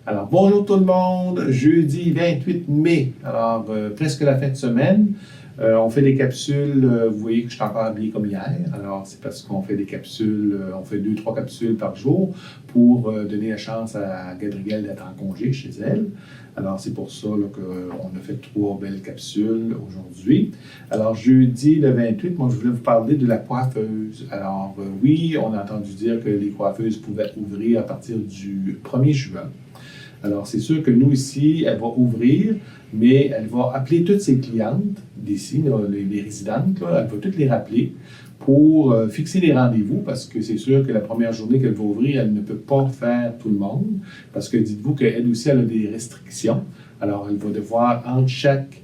Alors, bonjour tout le monde, jeudi 28 mai, alors presque la fin de semaine. On fait des capsules, vous voyez que je suis encore habillé comme hier, alors c'est parce qu'on fait des capsules, on fait 2-3 capsules par jour pour donner la chance à Gabrielle d'être en congé chez elle. Alors c'est pour ça qu'on a fait 3 belles capsules aujourd'hui. Alors jeudi le 28, moi je voulais vous parler de la coiffeuse. Alors oui, on a entendu dire que les coiffeuses pouvaient ouvrir à partir du 1er juin. Alors, c'est sûr que nous, ici, elle va ouvrir, mais elle va appeler toutes ses clientes d'ici, les résidentes, là, elle va toutes les rappeler pour fixer les rendez-vous, parce que c'est sûr que la première journée qu'elle va ouvrir, elle ne peut pas faire tout le monde, parce que dites-vous qu'elle aussi, elle a des restrictions. Alors, elle va devoir, entre chaque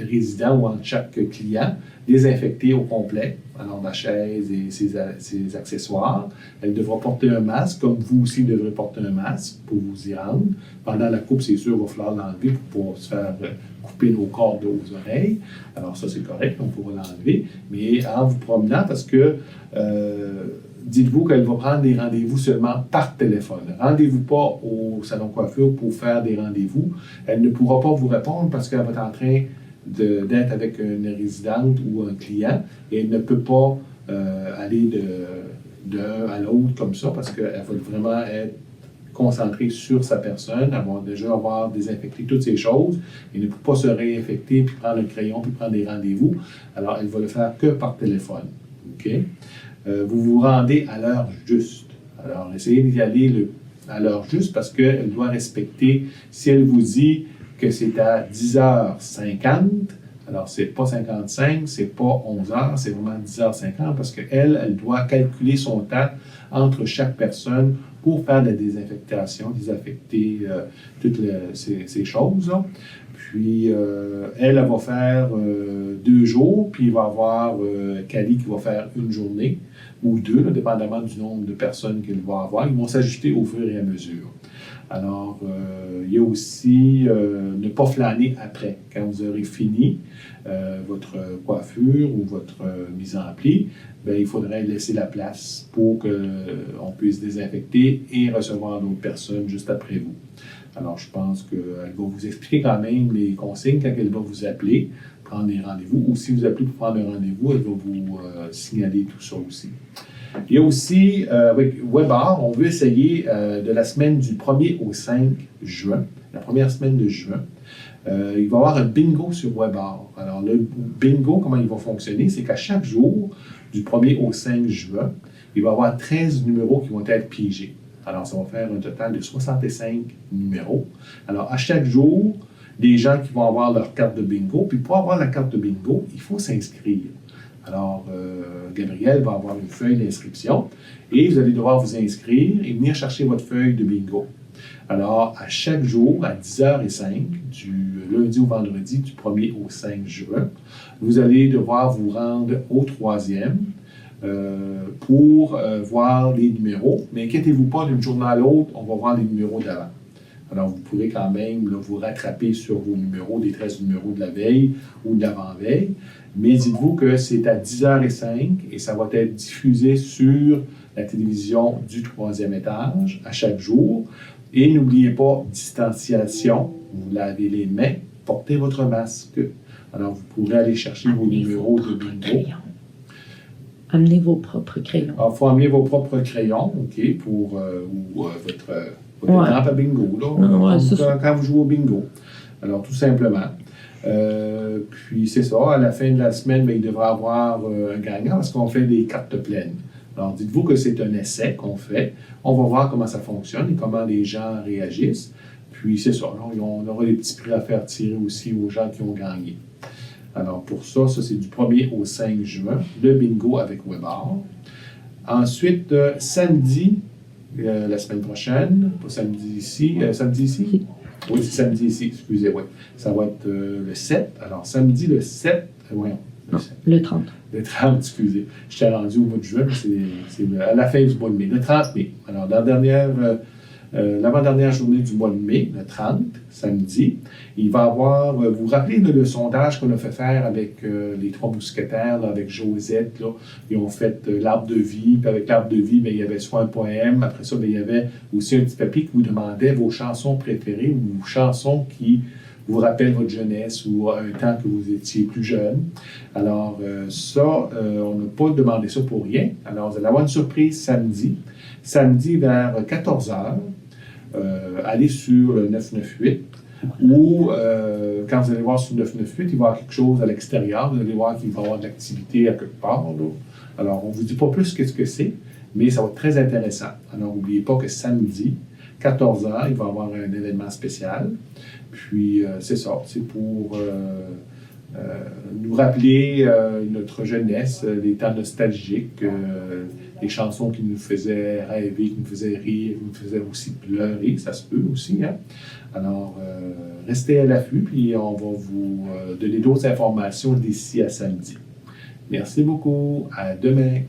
résident ou entre chaque client, désinfecter au complet, alors la chaise et ses accessoires. Elle devra porter un masque, comme vous aussi devrez porter un masque pour vous y rendre. Pendant la coupe, c'est sûr, il va falloir l'enlever pour pouvoir se faire couper nos cordes aux oreilles. Alors ça, c'est correct, on pourra l'enlever. Mais en vous promenant, parce que dites-vous qu'elle va prendre des rendez-vous seulement par téléphone. Rendez-vous pas au salon coiffure pour faire des rendez-vous. Elle ne pourra pas vous répondre parce qu'elle va être en train d'être avec une résidente ou un client et elle ne peut pas aller d'un à l'autre comme ça parce qu'elle va vraiment être concentrée sur sa personne, elle va déjà avoir désinfecté toutes ces choses et ne peut pas se réinfecter puis prendre un crayon puis prendre des rendez-vous. Alors, elle va le faire que par téléphone. OK? Vous vous rendez à l'heure juste. Alors, essayez d'y aller à l'heure juste parce qu'elle doit respecter, si elle vous dit que c'est à 10h50, alors c'est pas 55, c'est pas 11h, c'est vraiment 10h50 parce qu'elle, elle doit calculer son temps entre chaque personne pour faire de la désinfectation, désinfecter toutes ces choses-là. Puis, elle va faire 2 jours, puis il va y avoir Cali qui va faire 1 journée ou 2, là, dépendamment du nombre de personnes qu'elle va avoir. Ils vont s'ajuster au fur et à mesure. Alors, il y a aussi ne pas flâner après. Quand vous aurez fini votre coiffure ou votre mise en pli, bien, il faudrait laisser la place pour qu'on puisse désinfecter et recevoir d'autres personnes juste après vous. Alors, je pense qu'elle va vous expliquer quand même les consignes quand elle va vous appeler, prendre des rendez-vous. Ou si vous appelez pour prendre un rendez-vous, elle va vous signaler tout ça aussi. Il y a aussi, avec Webar, on veut essayer de la semaine du 1er au 5 juin, la première semaine de juin. Il va y avoir un bingo sur Webar. Alors, le bingo, comment il va fonctionner, c'est qu'à chaque jour, du 1er au 5 juin, il va y avoir 13 numéros qui vont être piégés. Alors, ça va faire un total de 65 numéros. Alors, à chaque jour, des gens qui vont avoir leur carte de bingo. Puis, pour avoir la carte de bingo, il faut s'inscrire. Alors, Gabrielle va avoir une feuille d'inscription et vous allez devoir vous inscrire et venir chercher votre feuille de bingo. Alors, à chaque jour, à 10h05, du lundi au vendredi, du 1er au 5 juin, vous allez devoir vous rendre au 3e pour voir les numéros. Mais inquiétez-vous pas, d'une journée à l'autre, on va voir les numéros d'avant. Alors, vous pourrez quand même là, vous rattraper sur vos numéros, des 13 numéros de la veille ou de l'avant-veille. Mais dites-vous que c'est à 10h05 et ça va être diffusé sur la télévision du 3e étage à chaque jour. Et n'oubliez pas, distanciation, vous lavez les mains, portez votre masque. Alors, vous pourrez aller chercher vos numéros de bingo. Amenez vos propres crayons. Alors, il faut amener vos propres crayons, OK, pour votre étape à bingo, là, quand vous jouez au bingo. Alors, tout simplement. Puis, c'est ça, à la fin de la semaine, bien, il devra y avoir un gagnant parce qu'on fait des cartes pleines. Alors, dites-vous que c'est un essai qu'on fait. On va voir comment ça fonctionne et comment les gens réagissent. Puis, c'est ça, là, on aura des petits prix à faire tirer aussi aux gens qui ont gagné. Alors, pour ça, c'est du 1er au 5 juin, le bingo avec Webar. Ensuite, samedi, la semaine prochaine, pas samedi ici, samedi ici? Oui, c'est samedi ici, excusez, oui. Ça va être le 7. Alors, samedi le 7, voyons. Le 30. Le 30, excusez. J'étais rendu au mois de juin, mais c'est à la fin du mois de mai. Le 30 mai. Alors, dans la dernière l'avant-dernière journée du mois de mai, le 30, samedi. Il va y avoir, vous vous rappelez le sondage qu'on a fait faire avec les trois mousquetaires, là, avec Josette, là, ils ont fait l'arbre de vie, puis avec l'arbre de vie, bien, il y avait soit un poème, après ça, bien, il y avait aussi un petit papier qui vous demandait vos chansons préférées ou vos chansons qui vous rappellent votre jeunesse ou un temps que vous étiez plus jeune. Alors, on n'a pas demandé ça pour rien. Alors, vous allez avoir une surprise samedi. Samedi vers 14 h. Allez sur le 998 ou quand vous allez voir sur le 998, il va y avoir quelque chose à l'extérieur. Vous allez voir qu'il va y avoir de l'activité à quelque part. Là. Alors, on ne vous dit pas plus qu'est-ce que c'est, mais ça va être très intéressant. Alors, n'oubliez pas que samedi, 14 h, il va y avoir un événement spécial. Puis, c'est ça, c'est pour nous rappeler notre jeunesse, les temps nostalgiques, les chansons qui nous faisaient rêver, qui nous faisaient rire, qui nous faisaient aussi pleurer, ça se peut aussi. Hein? Alors, restez à l'affût, puis on va vous donner d'autres informations d'ici à samedi. Merci beaucoup, à demain.